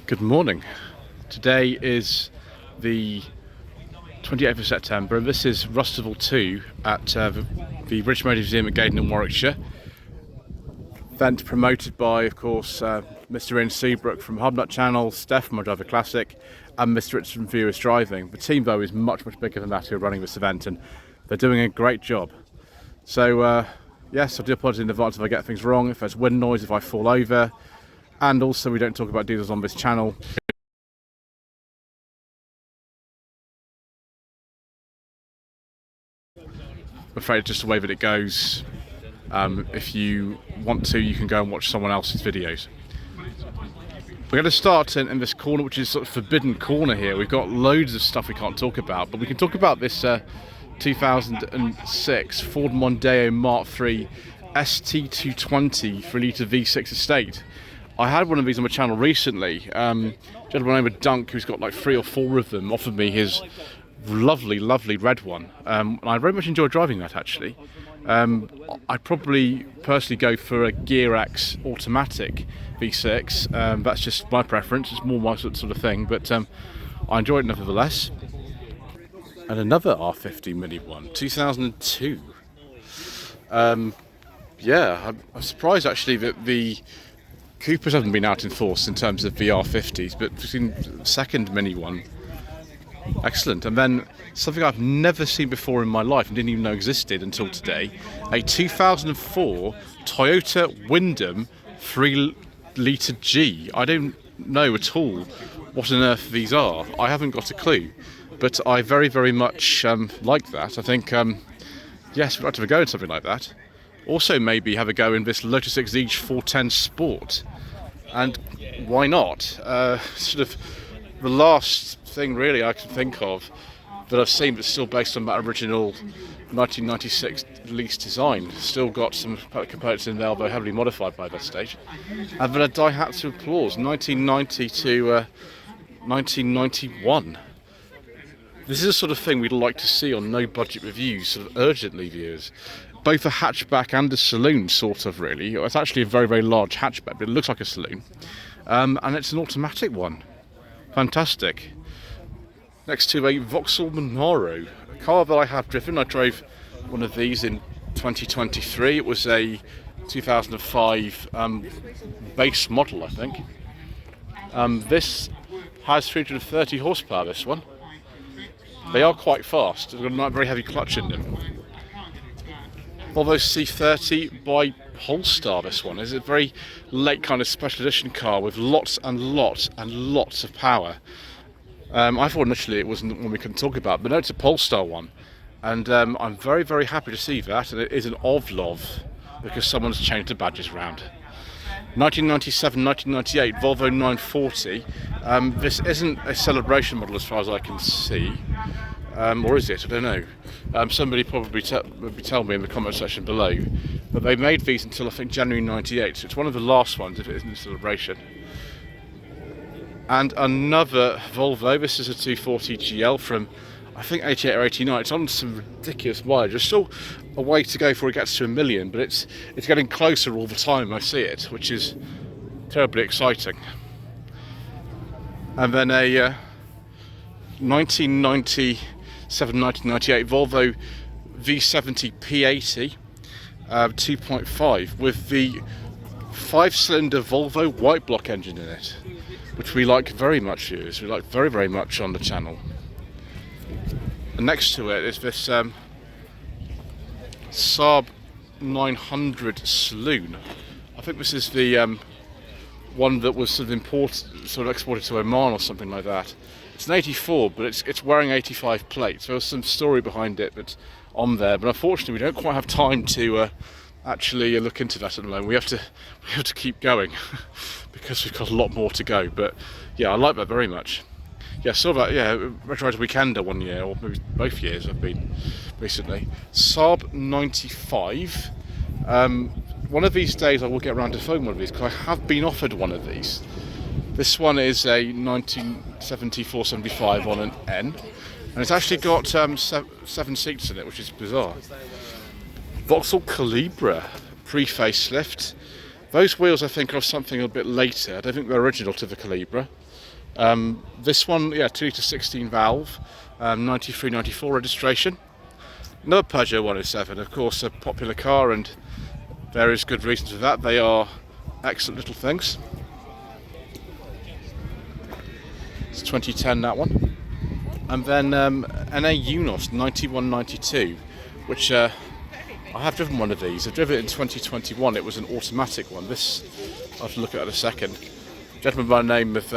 Good morning. Today is the 28th of September and this is Rustival 2 at the British Motor Museum at Gaydon in Warwickshire. Event promoted by, of course, Mr. Ian Seabrook from Hubnut Channel, Steph from My Driver Classic and Mr. Richard from Viewers Driving. The team though is much bigger than that who are running this event, and they're doing a great job. So yes, I do apologise in advance if I get things wrong, if there's wind noise, if I fall over. And also, we don't talk about diesels on this channel. I'm afraid it's just the way that it goes. If you want to, you can go and watch someone else's videos. We're going to start in this corner, which is sort of forbidden corner here. We've got loads of stuff we can't talk about, but we can talk about this 2006 Ford Mondeo Mark III ST220 3-litre V6 estate. I had one of these on my channel recently. A gentleman named Dunk, who's got like 3 or 4 of them, offered me his lovely red one. And I very much enjoyed driving that actually. I'd probably personally go for a Gearax automatic V6. That's just my preference, it's more my sort of thing, but I enjoyed it nevertheless. And another R50 Mini one, 2002. Yeah, I'm surprised actually that the Coopers haven't been out in force in terms of the R50s, but we've seen the second Mini one. Excellent. And then something I've never seen before in my life and didn't even know existed until today, a 2004 Toyota Wyndham 3-litre G. I don't know at all what on earth these are. I haven't got a clue, but I very much like that. I think, yes, we'd like to have a go in something like that. Also maybe have a go in this Lotus Exige 410 Sport. And why not? Sort of the last thing really I can think of that I've seen that's still based on that original 1996 lease design. Still got some components in there, although heavily modified by that stage. And then a Daihatsu Applause, 1990 to 1991. This is the sort of thing we'd like to see on No Budget Reviews, sort of urgently, viewers. Both a hatchback and a saloon, sort of, really. It's actually a very large hatchback, but it looks like a saloon. And it's an automatic one. Fantastic. Next to a Vauxhall Monaro, a car that I have driven. I drove one of these in 2023. It was a 2005 base model, I think. This has 330 horsepower, this one. They are quite fast. They've got a not very heavy clutch in them. Volvo C30 by Polestar, this one. It's a very late kind of special edition car with lots of power. I thought initially it wasn't one we can talk about, but no, it's a Polestar one. And I'm very happy to see that, and it is an Ovlov, because someone's changed the badges around. 1997, 1998 Volvo 940. This isn't a celebration model as far as I can see. Or is it? I don't know. Somebody probably tell me in the comment section below. But they made these until I think January 98, so it's one of the last ones if it isn't a celebration. And another Volvo, this is a 240 GL from I think 88 or 89. It's on some ridiculous mileage. There's still a way to go before it gets to 1 million, but it's getting closer all the time I see it, which is terribly exciting. And then a 1997, 1998 Volvo V70 P80 2.5 with the 5-cylinder Volvo white block engine in it, which we like very much, viewers. We like very much on the channel. And next to it is this Saab 900 Saloon. I think this is the one that was sort of exported to Oman or something like that. It's an 84, but it's wearing 85 plates. There was some story behind it that's on there, but unfortunately we don't quite have time to actually look into that at the moment. We have to keep going because we've got a lot more to go. But yeah, I like that very much. Yeah, saw that. Yeah, Retro Rider Weekender one year, or maybe both years I've been recently. Saab 95. One of these days I will get around to phone one of these because I have been offered one of these. This one is a 1974-75 on an N, and it's actually got 7 seats in it, which is bizarre. Vauxhall Calibra pre-facelift. Those wheels I think are something a bit later. I don't think they're original to the Calibra. This one, yeah, 2 litre 16 valve, 93, 94 registration. Another Peugeot 107, of course, a popular car, and there is good reasons for that. They are excellent little things. It's 2010, that one. And then NA Unos 9192, which I have driven one of these. I drove it in 2021. It was an automatic one. This I'll have to look at in a second. A gentleman by the name of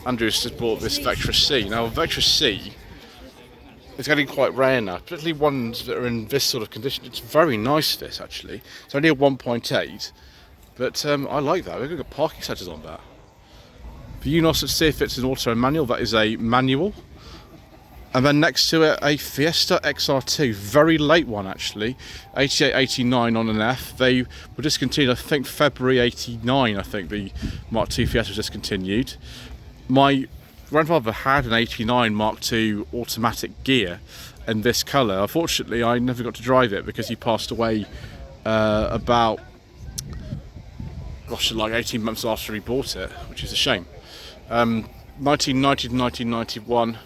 Andrews just bought this Vectra C. Now, Vectra C is getting quite rare now, particularly ones that are in this sort of condition. It's very nice, this, actually. It's only a 1.8, but I like that. We've got parking sensors on that. The Unos, let's see if it's an auto and manual. That is a manual. And then next to it, a Fiesta XR2, very late one actually, 88, 89 on an F. They were discontinued, I think February 89, I think the Mark II Fiesta was discontinued. My grandfather had an 89 Mark II automatic gear in this colour. Unfortunately, I never got to drive it because he passed away about, like 18 months after he bought it, which is a shame. 1990 to 1991.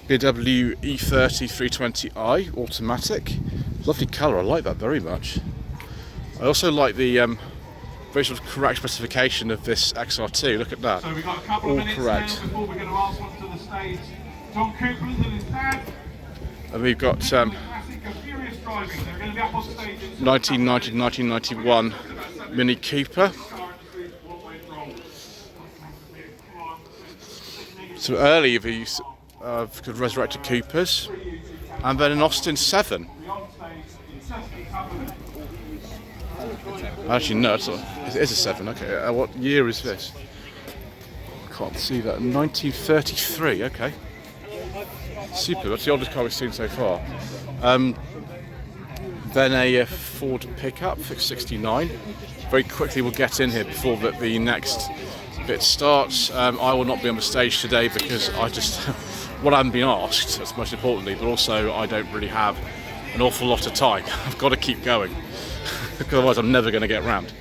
BMW E30 320i automatic, lovely colour. I like that very much. I also like the very sort of correct specification of this XR2. Look at that. So we've got a couple of minutes correct now before we're going to ask one to the stage. Tom Copeland and his dad. And we've got 1990 1991 Mini Cooper. So early these could resurrected Coopers, and then an Austin 7. Actually, no, it is a 7. Okay, what year is this? I can't see that. 1933. Okay, super. That's the oldest car we've seen so far. Then a Ford pickup, 69. Very quickly, we'll get in here before the next bit starts. I will not be on the stage today because I just. Well, I haven't been asked, that's most importantly, but also I don't really have an awful lot of time. I've got to keep going, because otherwise I'm never going to get round.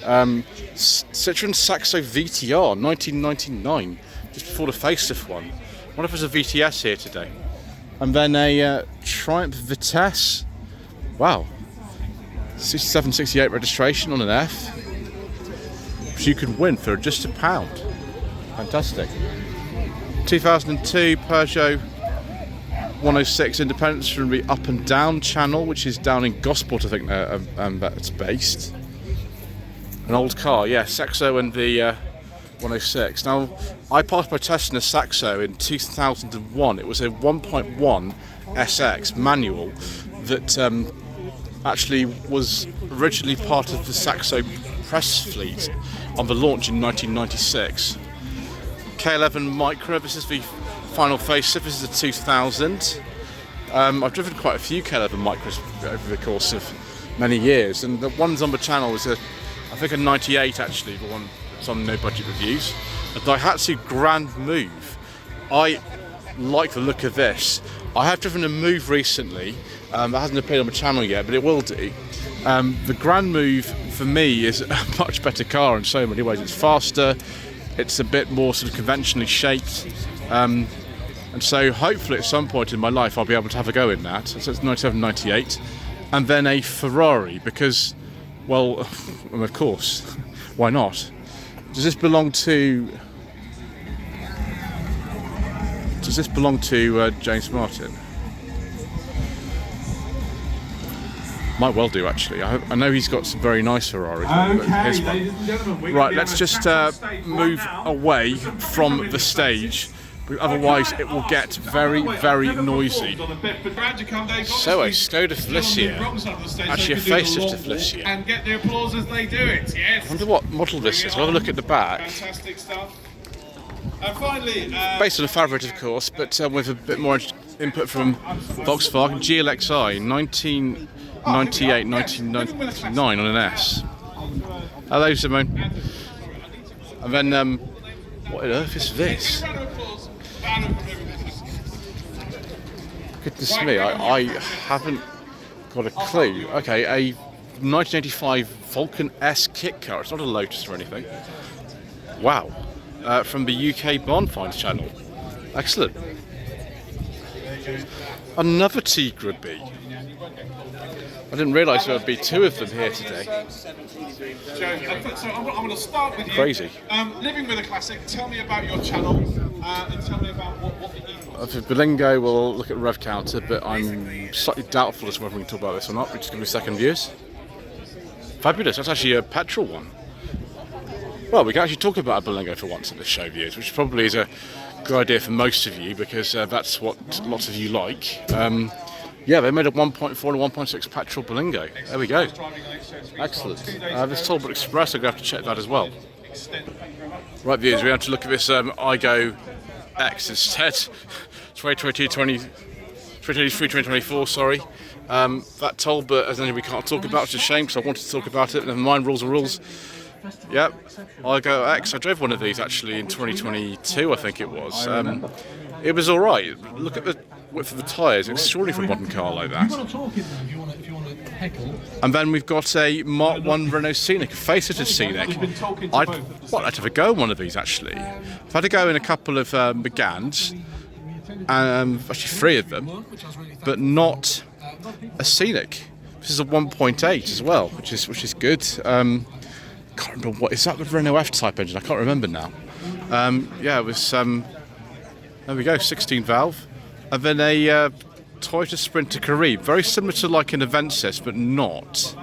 Citroen Saxo VTR, 1999, just before the facelift one. I wonder if there's a VTS here today. And then a Triumph Vitesse. Wow. 67, 68 registration on an F. Which you can win for just £1. Fantastic. 2002 Peugeot 106 Independence from the Up and Down channel, which is down in Gosport, I think that's based. An old car, yeah, Saxo and the 106. Now, I passed my test in a Saxo in 2001. It was a 1.1 SX manual that actually was originally part of the Saxo press fleet on the launch in 1996. K11 Micro, this is the final facelift, this is a 2000. I've driven quite a few K11 Micros over the course of many years, and the ones on the channel is I think a 98 actually, the one that's on No Budget Reviews. A Daihatsu Grand Move. I like the look of this. I have driven a Move recently, that hasn't appeared on the channel yet, but it will do. The Grand Move for me is a much better car in so many ways. It's faster, it's a bit more sort of conventionally shaped, and so hopefully at some point in my life I'll be able to have a go in that. So it's 97, 98, and then a Ferrari because, well, of course, why not? Does this belong to James Martin? Might well do actually. I know he's got some very nice Ferraris. Okay, ladies and gentlemen, right, let's just move away from the stage. Otherwise, it will get very, very noisy. So, a Skoda Felicia. Actually, a facelift Felicia. And get the applause as they do it. Yes. I wonder what model this is. We'll have a look at the back. Fantastic stuff. And finally, based on a favourite, of course, but with a bit more input from Volkswagen GLXi 1998, 1999 on an S. Hello, Simone. And then, what on earth is this? Goodness me, I haven't got a clue. Okay, a 1985 Vulcan S kit car. It's not a Lotus or anything. Wow. From the UK Barn Finds channel. Excellent. Another Tigra bee. I didn't realise there would be two of them here today. So I'm going to start with you. Crazy. Living with a classic. Tell me about your channel and tell me about what the ethos. For Belingo, we'll look at rev counter, but I'm slightly doubtful as to whether we can talk about this or not. We'll just give me second views. Fabulous. That's actually a petrol one. Well, we can actually talk about a Belingo for once in this show, viewers, which probably is a good idea for most of you because that's what lots of you like. Yeah, they made a 1.4 and 1.6 petrol Belingo. There we go. Excellent. This Talbot Express, I'm going to have to check that as well. Right, viewers, we have to look at this iGo X instead. 2023-2024, sorry. That Talbot, as we can't talk about, it's a shame because I wanted to talk about it. Never mind, rules are rules. Yep, iGo X. I drove one of these actually in 2022, I think it was. It was all right. Look at the width of the tyres. It's extraordinary for a modern car like that. And then we've got a Mark 1 Renault Scenic, a facelifted Scenic. I'd have a go on one of these actually. I've had to go in a couple of Megans, actually 3 of them, but not a Scenic. This is a 1.8 as well, which is good. Can't remember what is that, the Renault F-Type engine. I can't remember now. Yeah, it was. There we go, 16 valve, and then a Toyota Sprinter Caribe, very similar to like an Avensis, but not.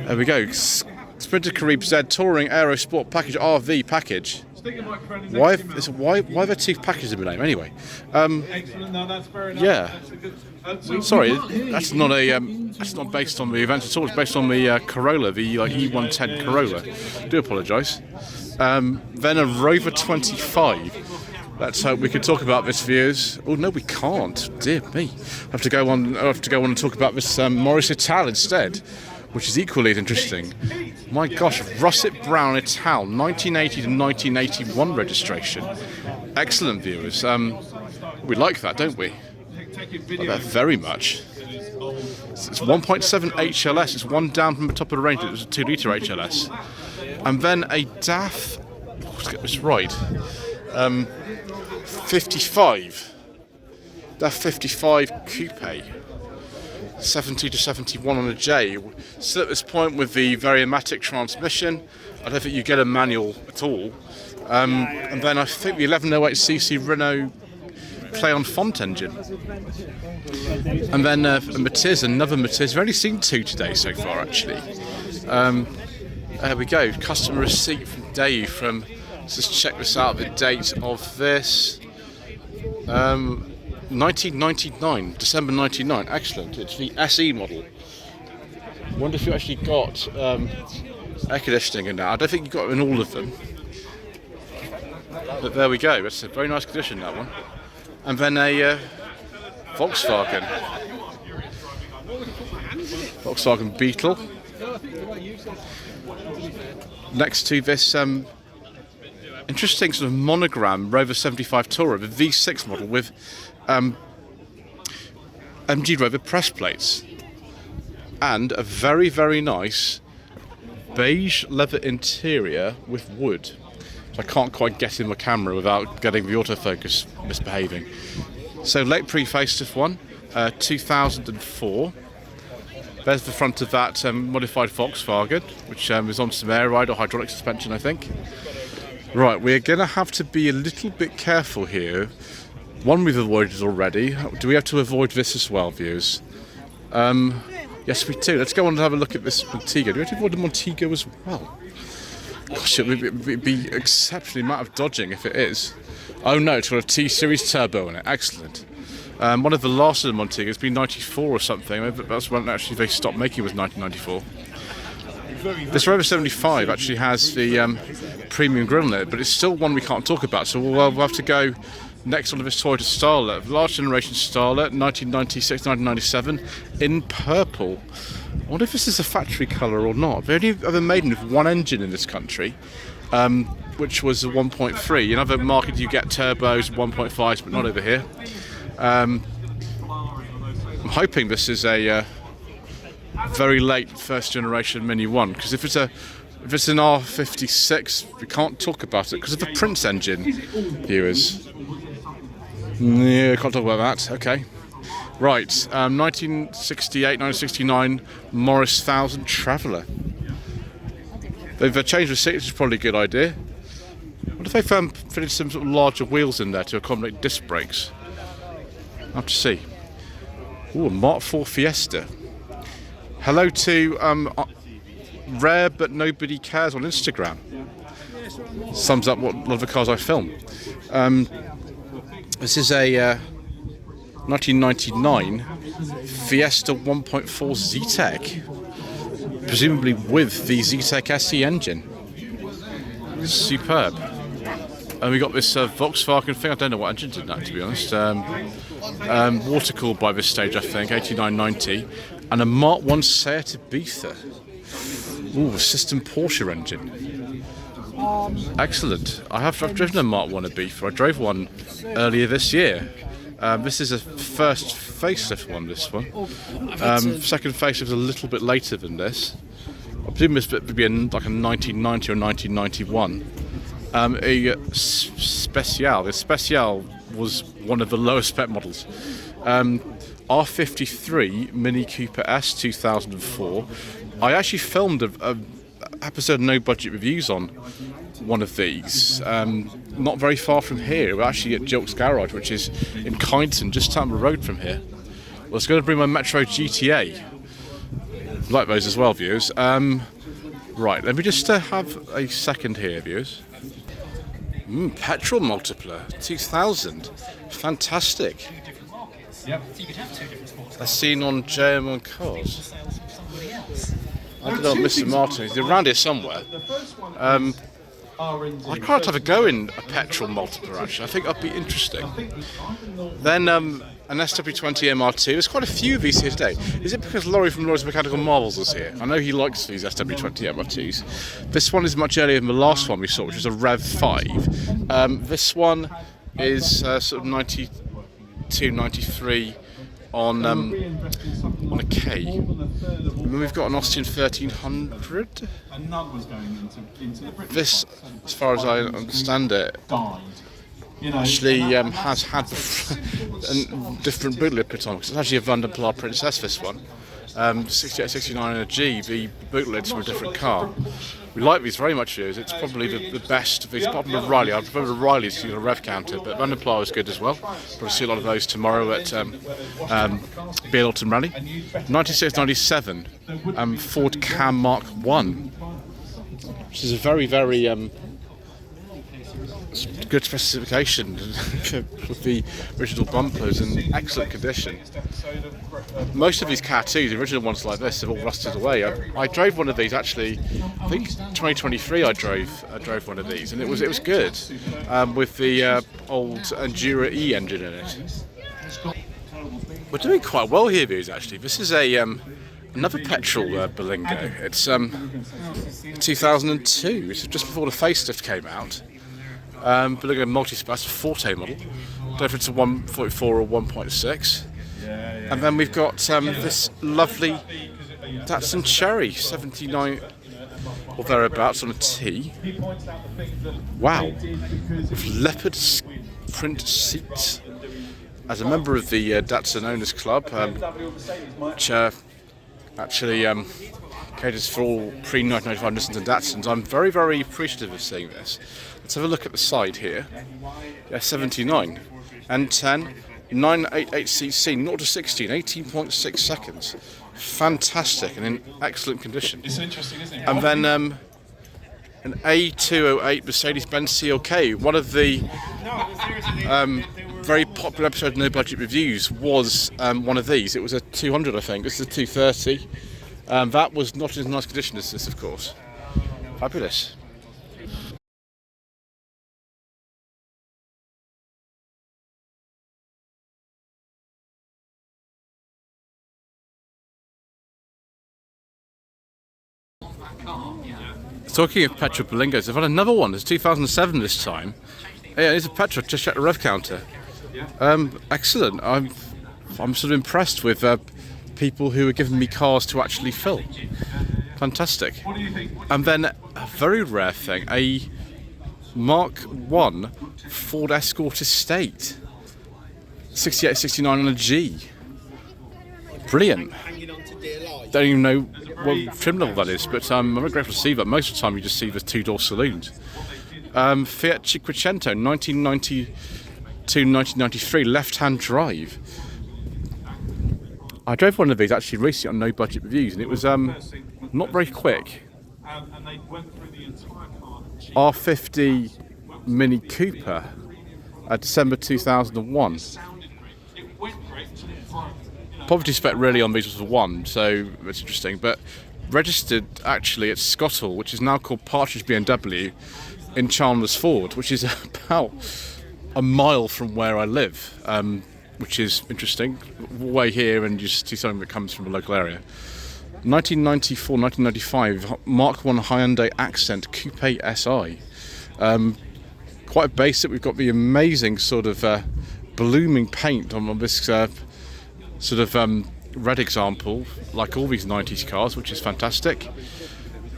There we go, Sprinter Caribe Z Touring Aero Sport Package RV package. Why have they 2 packages in the name anyway? Yeah. Sorry, that's not based on the event at all. It's based on the Corolla, the E110 Corolla. Do apologise. Then a Rover 25. Let's hope we can talk about this, viewers. Oh no, we can't. Dear me. I have to go on and talk about this Morris Ital instead, which is equally as interesting. My gosh, Russet Brown Ital, 1980 to 1981 registration. Excellent, viewers. We like that, don't we? Like that very much. It's 1.7 HLS. It's one down from the top of the range. It was a 2-litre HLS. And then a DAF, let's get this right, 55. DAF 55 Coupe. 70 to 71 on a J. Still at this point with the Varimatic transmission. I don't think you get a manual at all. And then I think the 1108cc Renault Play on Font engine. And then a Matiz, another Matiz. We've only seen 2 today so far actually. There we go, customer receipt from Dave from, let's just check this out, the date of this. 1999, December 99, excellent. It's the SE model. I wonder if you actually got air conditioning in there. I don't think you got it in all of them. But there we go, that's a very nice condition, that one. And then a Volkswagen Beetle. Next to this interesting sort of monogram Rover 75 Tourer, the V6 model with MG Rover press plates, and a very, very nice beige leather interior with wood. So I can't quite get in my camera without getting the autofocus misbehaving. So late pre-facelift one, 2004. There's the front of that modified Volkswagen, which is on some air ride or hydraulic suspension, I think. Right, we're going to have to be a little bit careful here. One we've avoided already. Do we have to avoid this as well, viewers? Yes, we do. Let's go on and have a look at this Montego. Do we have to avoid the Montego as well? Gosh, it would be exceptionally amount of dodging if it is. Oh no, it's got a T-Series turbo in it. Excellent. One of the last of the Montego has been 94 or something. That's when actually they stopped making, was 1994. This Rover 75 actually has the premium grille in it, but it's still one we can't talk about. So we'll have to go next on this Toyota Starlet, large generation Starlet, 1996, 1997, in purple. I wonder if this is a factory colour or not. They've only ever made with one engine in this country, which was a 1.3. In other markets you get turbos, 1.5s, but not over here. I'm hoping this is a very late first generation Mini 1, because if it's a If it's an R56, we can't talk about it because of the Prince engine, viewers. Yeah, can't talk about that. Okay. Right, 1968, 1969 Morris 1000 Traveller. They've changed the seat, which is probably a good idea. What if they've fitted some sort of larger wheels in there to accommodate disc brakes? I'll have to see. Ooh, a Mark IV Fiesta. Hello to Rare But Nobody Cares on Instagram. Sums up what a lot of the cars I film. This is a 1999 Fiesta 1.4 Z-Tech, presumably with the Z-Tech SE engine. Superb. And we got this Volkswagen thing. I don't know what engine's in that, to be honest. Water cooled by this stage, I think, 8990, and a Mark 1 Seat Ibiza. Ooh, a system Porsche engine. Excellent. I've driven a Mark 1 Ibiza. I drove one earlier this year. This is a first facelift one, this one. Second facelift is a little bit later than this. I presume this would be like a 1990 or 1991. A Special. The Special was one of the lowest spec models. R53 Mini Cooper S 2004. I actually filmed a episode of No Budget Reviews on one of these. Not very far from here. We're actually at Jilk's Garage, which is in Kyneton, just down the road from here. I was going to bring my Metro GTA. Like those as well, viewers. Right, let me just have a second here, viewers. Petrol multiplier, 2000. Fantastic. As seen on JM Cars. I don't know, Mr. Martin. He's around here somewhere. I'd quite have a go in a petrol multiplier, actually. I think that'd be interesting. Then an SW20 MR2. There's quite a few of these here today. Is it because Laurie from Laurie's Mechanical Marvels is here? I know he likes these SW20 MR2s. This one is much earlier than the last one we saw, which was a Rev 5. This one is sort of 92, 93 on a K. And then we've got an Austin 1300. This, as far as I understand it, actually has had a different bootlet put on, because it's actually a Van der Pla Princess, this one. 68, 69 and a G, the bootlets from a different car. We like these very much, viewers. It's probably the best of these, apart from the Riley. I prefer the Riley's to the rev counter, but Van der Pla is good as well. Probably see a lot of those tomorrow at Beardalton Rally. 96, 97, Ford Cam Mark 1, which is a very, very good specification with the original bumpers in excellent condition. Most of these Car 2s, the original ones like this, have all rusted away. I drove one of these actually. I think 2023. I drove one of these, and it was good with the old Endura E engine in it. We're doing quite well here, viewers. Actually, this is a another petrol Berlingo. It's 2002. It's just before the facelift came out. Berlingo Multispace Forte model. I don't know if it's a 1.4 or 1.6. And then we've got this lovely Datsun Cherry 79 or thereabouts on a T. Wow, with leopard print seats. As a member of the Datsun Owners Club, which actually caters for all pre-1995 Nissans and Datsuns, I'm very, very appreciative of seeing this. Let's have a look at the side here. Yeah, 79 and 10. 988cc, 0 to 16, 18.6 seconds. Fantastic and in excellent condition. It's interesting, isn't it? And then an A208 Mercedes-Benz CLK. One of the very popular episodes of No Budget Reviews was one of these. It was a 200, I think. This is a 230. That was not in as nice condition as this, of course. Fabulous. Talking of petrol Berlingos, I've had another one. It's 2007 this time. Yeah, it's a petrol. Just check the rev counter. Excellent. I'm sort of impressed with people who are giving me cars to actually film. Fantastic. And then very rare thing, a Mark 1 Ford Escort Estate. 68, 69 on a G. Brilliant. Don't even know what trim level that is, but I'm very grateful to see that. Most of the time you just see the two-door saloons. Fiat Cinquecento, 1992-1993, left-hand drive. I drove one of these actually recently on No Budget Reviews, and it was not very quick. R50 Mini Cooper, December 2001. Poverty spec really on these was 1, so it's interesting. But registered actually at Scottle, which is now called Partridge BMW, in Chandler's Ford, which is about a mile from where I live, which is interesting. Way here, and you just see something that comes from a local area. 1994, 1995, Mark 1 Hyundai Accent Coupe SI. Quite basic. We've got the amazing sort of blooming paint on this sort of red example, like all these 90s cars, which is fantastic.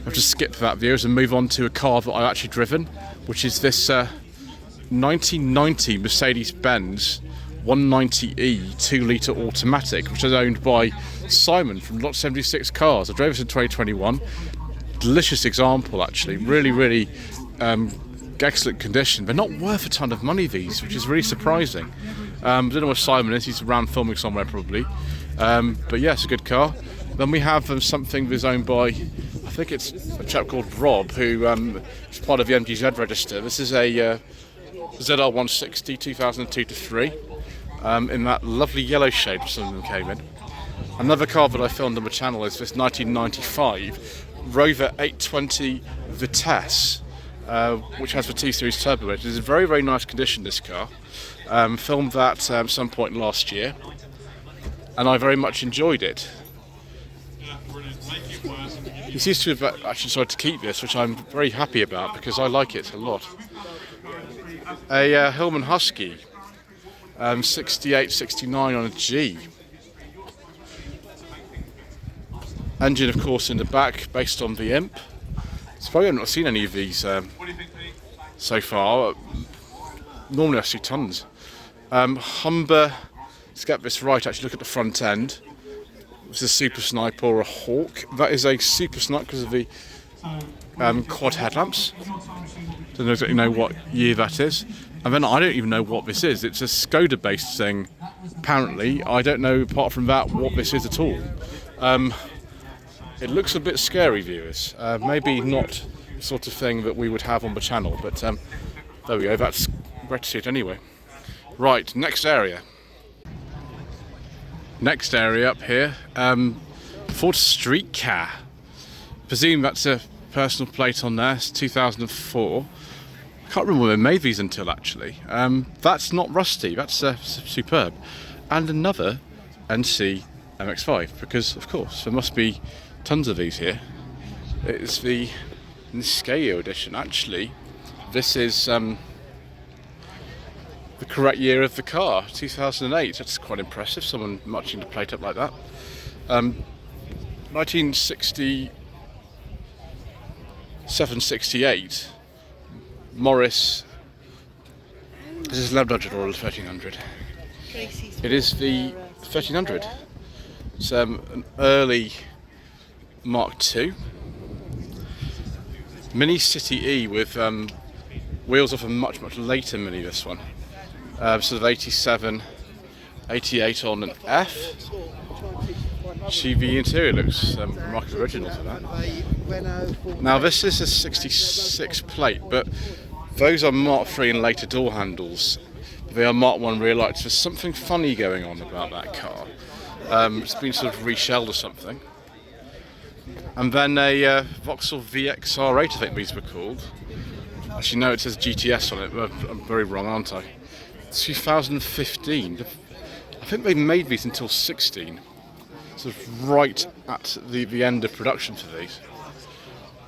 I'll just skip that viewers and move on to a car that I've actually driven, which is this 1990 Mercedes-Benz 190e 2-litre automatic, which is owned by Simon from Lot 76 Cars. I drove this in 2021. Delicious example, actually. Really excellent condition, but not worth a ton of money, these, which is really surprising. I don't know where Simon is. He's around filming somewhere probably. But yeah, it's a good car. Then we have something that's owned by, I think it's a chap called Rob, who is part of the MGZ register. This is a ZR160 2002-3 in that lovely yellow shade which some of them came in. Another car that I filmed on the channel is this 1995 Rover 820 Vitesse, which has the T-Series turbo. It is in very nice condition, this car. Filmed that some point last year, and I very much enjoyed it. He seems to have actually decided to keep this, which I'm very happy about because I like it a lot. A Hillman Husky, 68, 69 on a G. Engine, of course, in the back, based on the Imp. It's probably I've not seen any of these so far. Normally I see tons. Humber, let's get this right, actually look at the front end. This is a Super Sniper or a Hawk. That is a Super Sniper because of the quad headlamps. Don't exactly know what year that is. And then I don't even know what this is. It's a Skoda based thing, apparently. I don't know, apart from that, what this is at all. It looks a bit scary, viewers. Maybe not the sort of thing that we would have on the channel, but there we go, that's great to see it anyway. Right, next area. Next area up here, Ford Street Car. Presume that's a personal plate on there, it's 2004. I can't remember when they made these until actually. That's not rusty, that's superb. And another NC MX-5, because of course there must be tons of these here. It's the Niscaya edition. Actually, this is the correct year of the car, 2008. That's quite impressive, someone matching the plate up like that. 1967-68 Morris. This is Lab Dodger or 1300. It is the 1300. It's an early Mark II Mini City E with wheels off a much later Mini. This one, sort of 87, 88 on an F. The interior looks remarkably original for that. Now this is a 66 plate, but those are Mark III and later door handles. They are Mark I rear lights. There's something funny going on about that car. It's been sort of reshelled or something. And then a Vauxhall VXR8, I think these were called. Actually, no, it says GTS on it. I'm very wrong, aren't I? 2015. I think they made these until 16. Sort of right at the end of production for these.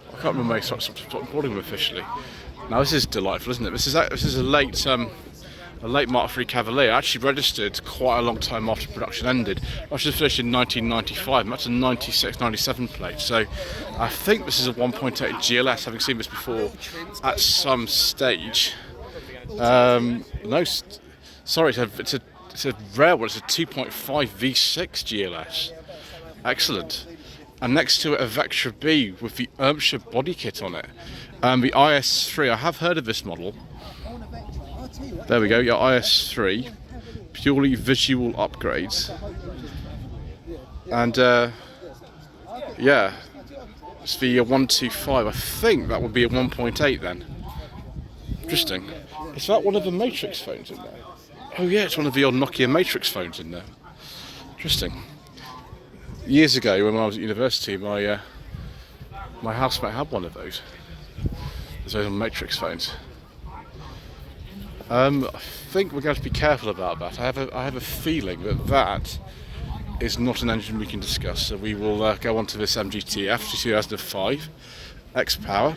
I can't remember when they stopped recording them officially. Now this is delightful, isn't it? This is a late a late Mark III Cavalier, actually registered quite a long time after production ended. I should have finished in 1995, and that's a 96, 97 plate. So I think this is a 1.8 GLS, having seen this before at some stage. Sorry, it's a rare one. It's a 2.5 V6 GLS. Excellent. And next to it, a Vectra B with the body kit on it. The IS3, I have heard of this model. There we go, your IS3. Purely visual upgrades. And yeah, it's the 125. I think that would be a 1.8 then. Interesting. Is that one of the Matrix phones in there? Oh yeah, it's one of the old Nokia Matrix phones in there. Interesting. Years ago, when I was at university, my housemate had one of those. Those Matrix phones. I think we're going to be careful about that. I have a feeling that is not an engine we can discuss. So we will go on to this MGTF 2005 X-Power.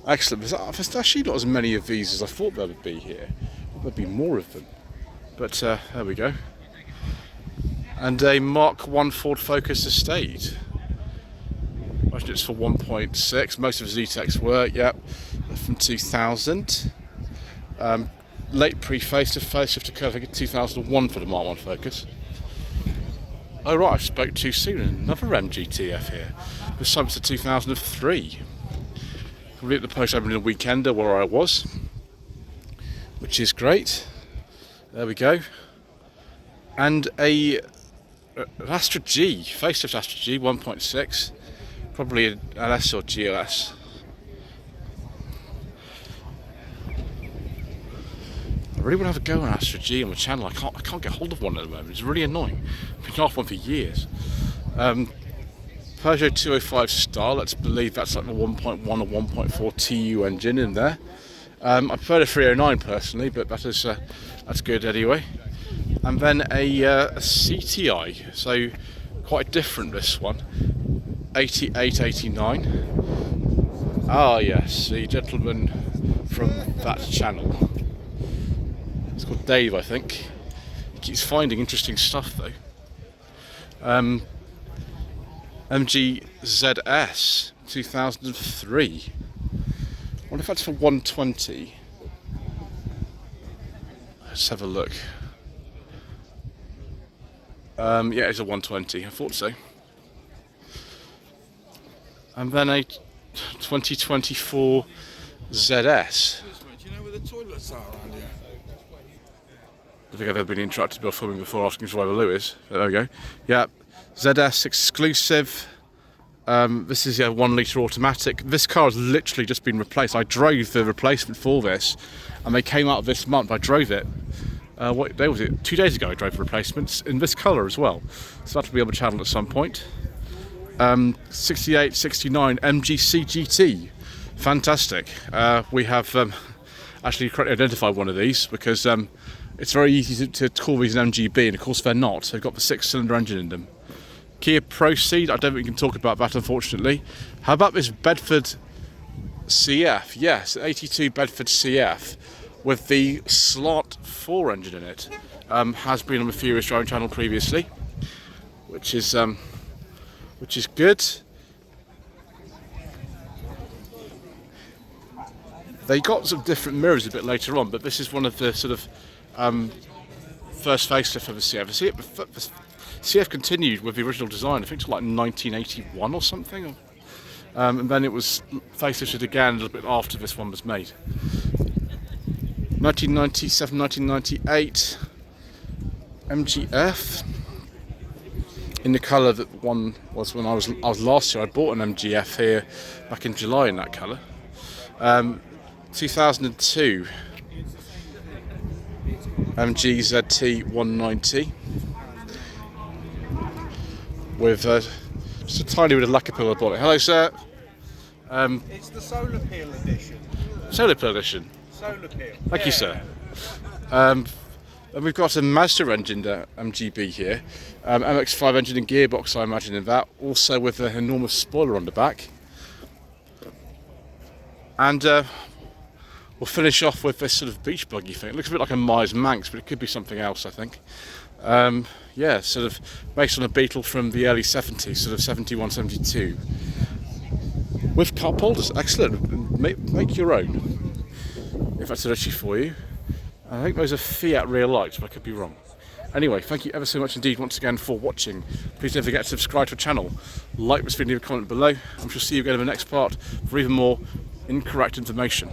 Excellent. There's actually not as many of these as I thought there would be here. There'd be more of them. But there we go. And a Mark I Ford Focus Estate. I imagine it's for 1.6. Most of the Z-Techs were, yep, from 2000. Late facelift occurred, I think, in 2001 for the Mark I Focus. Oh right, I spoke too soon. Another MGTF here. This time it's a 2003. Probably at the post opening weekender where I was, which is great. There we go. And an Astra G, facelift Astra G 1.6, probably an LS or GLS. I really want to have a go on Astra G on the channel. I can't get hold of one at the moment. It's really annoying. I've been off one for years. Peugeot 205 Star, let's believe that's like the 1.1 or 1.4 TU engine in there. I prefer the 309 personally, but that's good anyway. And then a CTI, so quite different this one. 88, 89. Ah yes, the gentleman from that channel. It's called Dave, I think. He keeps finding interesting stuff though. MG ZS 2003. I wonder if that's for 120. Let's have a look. Yeah, it's a 120. I thought so. And then a 2024 ZS. Do you know where the toilets are around here? I think I've ever been interrupted by filming before asking driver Lewis. There we go. Yeah. ZS exclusive. This is a 1 litre automatic. This car has literally just been replaced. I drove the replacement for this, and they came out this month. I drove it. What day was it? 2 days ago I drove the replacements in this colour as well. So that'll be on the channel at some point. 68, 69 MGC GT. Fantastic. We have actually correctly identified one of these because it's very easy to call these an MGB, and of course they're not. They've got the 6-cylinder engine in them. Kia Proceed, I don't think we can talk about that unfortunately. How about this Bedford CF? Yes, 82 Bedford CF with the Slot 4 engine in it. Has been on the Furious Driving channel previously, which is good. They got some different mirrors a bit later on, but this is one of the sort of first facelift of the CF. The CF continued with the original design, I think, to like 1981 or something. And then it was facelifted again a little bit after this one was made. 1997, 1998 MGF in the colour that one was when I was last year. I bought an MGF here back in July in that colour. 2002 MG ZT 190 with just a tiny bit of lacquer peel I bought it. Hello, sir. It's the Solar Peel edition. Solar Peel edition. Solar Peel. Thank you, sir. And we've got a Mazda engine MGB here, MX-5 engine and gearbox, I imagine, in that, also with an enormous spoiler on the back. And we'll finish off with this sort of beach buggy thing. It looks a bit like a Myers Manx, but it could be something else, I think. Yeah, sort of based on a Beetle from the early 70s, sort of 71, 72. With cup holders, excellent. Make your own, if that's an issue for you. I think those are Fiat rear lights, but I could be wrong. Anyway, thank you ever so much indeed once again for watching. Please don't forget to subscribe to the channel, like this video, leave a comment below. I'm sure to see you again in the next part for even more incorrect information.